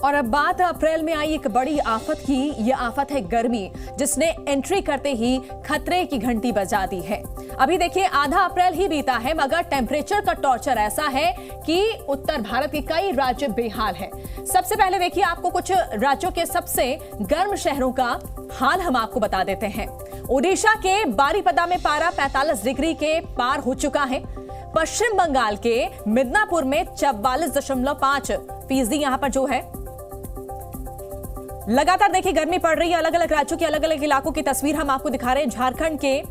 और अब बात अप्रैल में आई एक बड़ी आफत की। ये आफत है गर्मी, जिसने एंट्री करते ही खतरे की घंटी बजा दी है। अभी देखिए, आधा अप्रैल ही बीता है, मगर टेम्परेचर का टॉर्चर ऐसा है कि उत्तर भारत के कई राज्य बेहाल है। सबसे पहले देखिए, आपको कुछ राज्यों के सबसे गर्म शहरों का हाल हम आपको बता देते हैं। ओडिशा के बारीपदा में पारा 45 डिग्री के पार हो चुका है। पश्चिम बंगाल के मिदनापुर में 44.5% यहां पर जो है लगातार देखिए गर्मी पड़ रही है। अलग अलग राज्यों के अलग अलग इलाकों की तस्वीर हम आपको दिखा रहे हैं। झारखंड के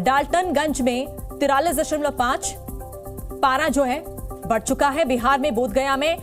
डाल्टनगंज में 43.5 पारा जो है बढ़ चुका है। बिहार में बोधगया में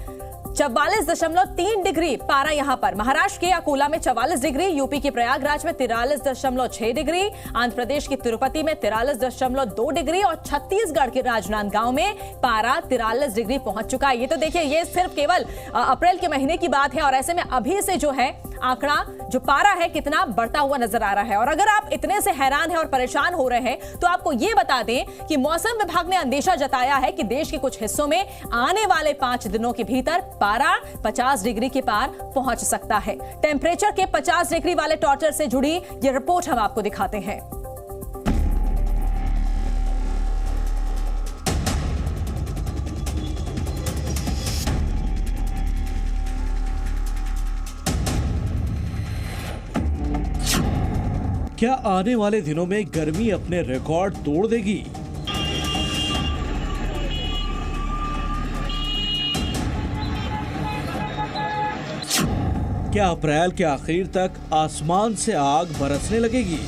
44.3 डिग्री पारा यहां पर। महाराष्ट्र के अकोला में 44 डिग्री, यूपी के प्रयागराज में 43.6 डिग्री, आंध्र प्रदेश की तिरुपति में 43.2 डिग्री और छत्तीसगढ़ के राजनांदगांव में पारा 43 डिग्री पहुंच चुका है। ये तो देखिए, ये सिर्फ केवल अप्रैल के महीने की बात है और ऐसे में अभी से जो है आंकड़ा जो पारा है कितना बढ़ता हुआ नजर आ रहा है। और अगर आप इतने से हैरान हैं और परेशान हो रहे हैं तो आपको यह बता दें कि मौसम विभाग ने अंदेशा जताया है कि देश के कुछ हिस्सों में आने वाले 5 दिनों के भीतर पारा 50 डिग्री के पार पहुंच सकता है। टेम्परेचर के 50 डिग्री वाले टॉर्चर से जुड़ी यह रिपोर्ट हम आपको दिखाते हैं। क्या आने वाले दिनों में गर्मी अपने रिकॉर्ड तोड़ देगी? क्या अप्रैल के आखिर तक आसमान से आग बरसने लगेगी?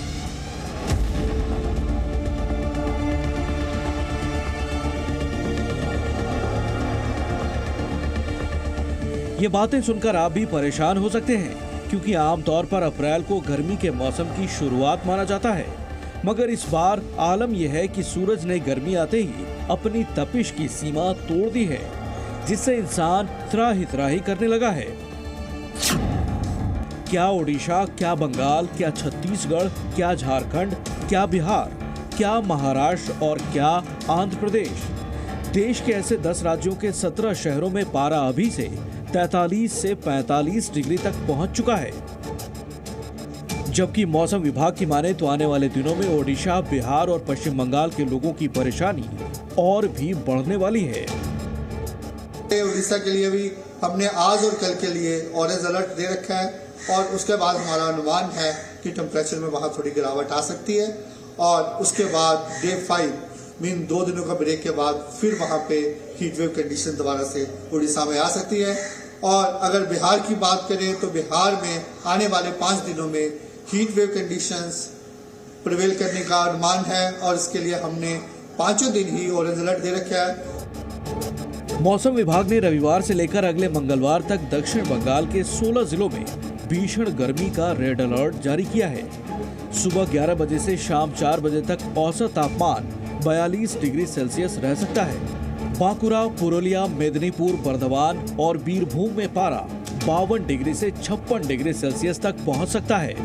ये बातें सुनकर आप भी परेशान हो सकते हैं, क्योंकि आमतौर पर अप्रैल को गर्मी के मौसम की शुरुआत माना जाता है। मगर इस बार आलम यह है कि सूरज ने गर्मी आते ही अपनी तपिश की सीमा तोड़ दी है, जिससे इंसान त्राही त्राही करने लगा है। क्या ओडिशा, क्या बंगाल, क्या छत्तीसगढ़, क्या झारखंड, क्या बिहार, क्या महाराष्ट्र और क्या आंध्र प्रदेश, देश के ऐसे 10 राज्यों के 17 शहरों में पारा अभी से 43 से 45 डिग्री तक पहुंच चुका है। जबकि मौसम विभाग की माने तो आने वाले दिनों में ओडिशा, बिहार और पश्चिम बंगाल के लोगों की परेशानी और भी बढ़ने वाली है। उड़ीसा के लिए भी हमने आज और कल के लिए ऑरेंज अलर्ट दे रखा है और उसके बाद हमारा अनुमान है कि टेम्परेचर में वहां थोड़ी गिरावट आ सकती है और उसके बाद डे 5 मीन 2 दिनों का ब्रेक के बाद फिर वहां पे हीट वेव कंडीशन दोबारा से उड़ीसा में आ सकती है। और अगर बिहार की बात करें तो बिहार में आने वाले 5 दिनों में हीट वेव कंडीशंस प्रिवेल करने का अनुमान है और इसके लिए हमने 5 दिन ही ऑरेंज अलर्ट दे रखा है। मौसम विभाग ने रविवार से लेकर अगले मंगलवार तक दक्षिण बंगाल के 16 जिलों में भीषण गर्मी का रेड अलर्ट जारी किया है। सुबह 11 बजे से शाम 4 बजे तक औसत तापमान 42 डिग्री सेल्सियस रह सकता है। बांकुरा, पुरुलिया, मेदिनीपुर, बर्धमान और बीरभूम में पारा 52 डिग्री से 56 डिग्री सेल्सियस तक पहुंच सकता है।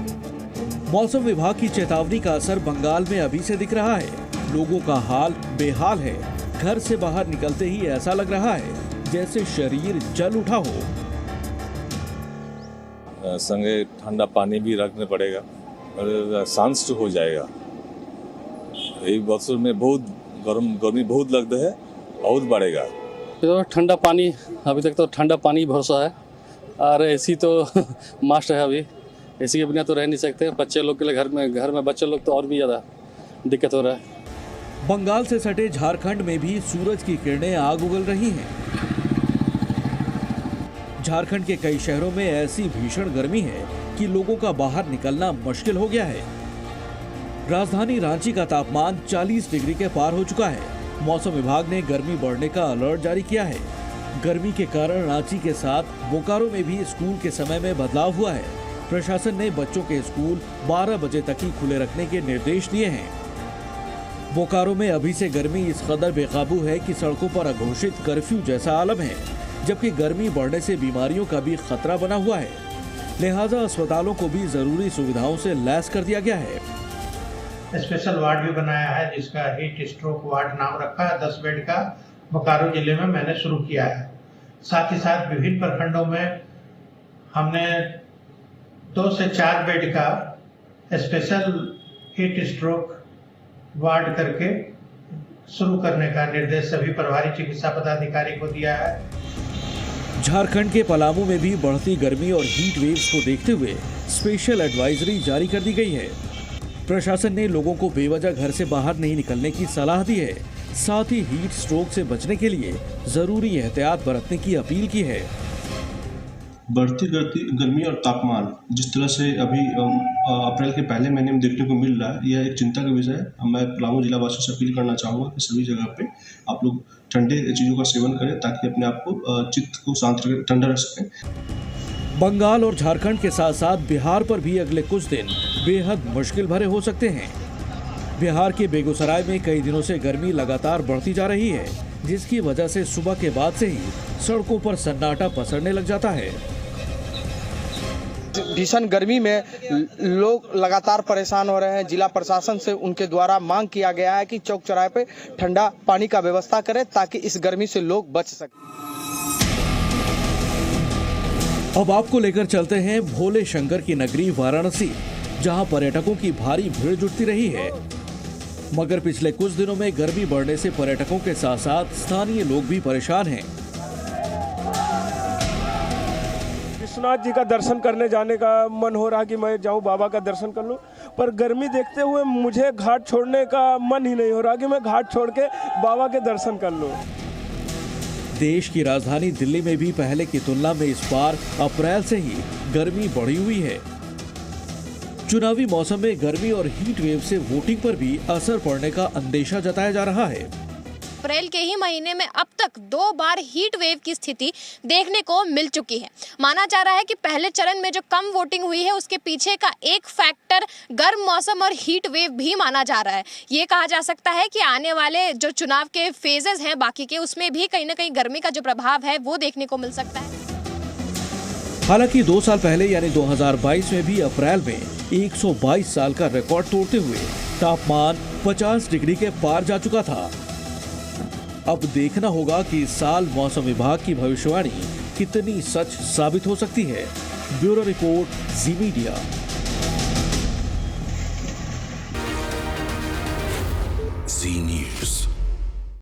मौसम विभाग की चेतावनी का असर बंगाल में अभी से दिख रहा है। लोगों का हाल बेहाल है। घर से बाहर निकलते ही ऐसा लग रहा है जैसे शरीर जल उठा हो। संगे ठंडा पानी भी रखना पड़ेगा और सांस हो जाएगा। एक बक्सर में बहुत गर्मी बहुत लगता है, बहुत बढ़ेगा। तो ठंडा पानी, अभी तक तो ठंडा पानी भरोसा है और एसी तो मस्ट है। अभी एसी के बिना तो रह नहीं सकते। बच्चे लोग के लिए घर में बच्चे लोग तो और भी ज़्यादा दिक्कत हो रहा है। बंगाल से सटे झारखंड में भी सूरज की किरणें आग उगल रही हैं। झारखंड के कई शहरों में ऐसी भीषण गर्मी है कि लोगों का बाहर निकलना मुश्किल हो गया है। राजधानी रांची का तापमान 40 डिग्री के पार हो चुका है। मौसम विभाग ने गर्मी बढ़ने का अलर्ट जारी किया है। गर्मी के कारण रांची के साथ बोकारो में भी स्कूल के समय में बदलाव हुआ है। प्रशासन ने बच्चों के स्कूल 12 बजे तक ही खुले रखने के निर्देश दिए हैं। बोकारो में अभी से गर्मी इस कदर बेकाबू है कि सड़कों पर अघोषित कर्फ्यू जैसा आलम है, जबकि गर्मी बढ़ने से बीमारियों का भी खतरा बना हुआ है। लिहाजा अस्पतालों को भी जरूरी सुविधाओं से लैस कर दिया गया है। स्पेशल वार्ड भी बनाया है जिसका हीट स्ट्रोक वार्ड नाम रखा है। 10 बेड का बोकारो जिले में मैंने शुरू किया है। साथ ही साथ विभिन्न प्रखंडों में हमने 2 से 4 बेड का स्पेशल हीट स्ट्रोक वार्ड करके शुरू करने का निर्देश सभी प्रभारी चिकित्सा पदाधिकारी को दिया है। झारखंड के पलामू में भी बढ़ती गर्मी और हीट वेव्स को देखते हुए स्पेशल एडवाइजरी जारी कर दी गई है। प्रशासन ने लोगों को बेवजह घर से बाहर नहीं निकलने की सलाह दी है। साथ ही हीट स्ट्रोक से बचने के लिए जरूरी एहतियात बरतने की अपील की है। बढ़ती गर्मी और तापमान जिस तरह से अभी अप्रैल के पहले महीने में देखने को मिल रहा है, यह एक चिंता का विषय है। मैं पलामू जिला वासियों से अपील करना चाहूँगा कि सभी जगह पे आप लोग ठंडे चीज़ों का सेवन करें ताकि अपने आप को चित्त को शांत रखें, ठंडा रख सकें। बंगाल और झारखंड के साथ साथ बिहार पर भी अगले कुछ दिन बेहद मुश्किल भरे हो सकते हैं। बिहार के बेगूसराय में कई दिनों से गर्मी लगातार बढ़ती जा रही है, जिसकी वजह से सुबह के बाद से ही सड़कों पर सन्नाटा पसरने लग जाता है। भीषण गर्मी में लोग लगातार परेशान हो रहे हैं। जिला प्रशासन से उनके द्वारा मांग किया गया है कि चौक चौराहे पे ठंडा पानी का व्यवस्था करें ताकि इस गर्मी से लोग बच सकें। अब आपको लेकर चलते हैं भोले शंकर की नगरी वाराणसी, जहां पर्यटकों की भारी भीड़ जुटती रही है। मगर पिछले कुछ दिनों में गर्मी बढ़ने से पर्यटकों के साथ साथ स्थानीय लोग भी परेशान हैं। विश्वनाथ जी का दर्शन करने जाने का मन हो रहा कि मैं जाऊं, बाबा का दर्शन कर लूं, पर गर्मी देखते हुए मुझे घाट छोड़ने का मन ही नहीं हो रहा कि मैं घाट छोड़ के बाबा के दर्शन कर लूं। देश की राजधानी दिल्ली में भी पहले की तुलना में इस बार अप्रैल से ही गर्मी बढ़ी हुई है। चुनावी मौसम में गर्मी और हीट वेव से वोटिंग पर भी असर पड़ने का अंदेशा जताया जा रहा है। अप्रैल के ही महीने में अब तक 2 बार हीट वेव की स्थिति देखने को मिल चुकी है। माना जा रहा है कि पहले चरण में जो कम वोटिंग हुई है उसके पीछे का एक फैक्टर गर्म मौसम और हीट वेव भी माना जा रहा है। ये कहा जा सकता है कि आने वाले जो चुनाव के फेजेस हैं बाकी के, उसमें भी कहीं ना कहीं गर्मी का जो प्रभाव है वो देखने को मिल सकता है। हालांकि 2 साल पहले यानी 2022 में भी अप्रैल में 122 साल का रिकॉर्ड तोड़ते हुए तापमान 50 डिग्री के पार जा चुका था। अब देखना होगा कि इस साल मौसम विभाग की भविष्यवाणी कितनी सच साबित हो सकती है। ब्यूरो रिपोर्ट, जी मीडिया। जी न्यूज़।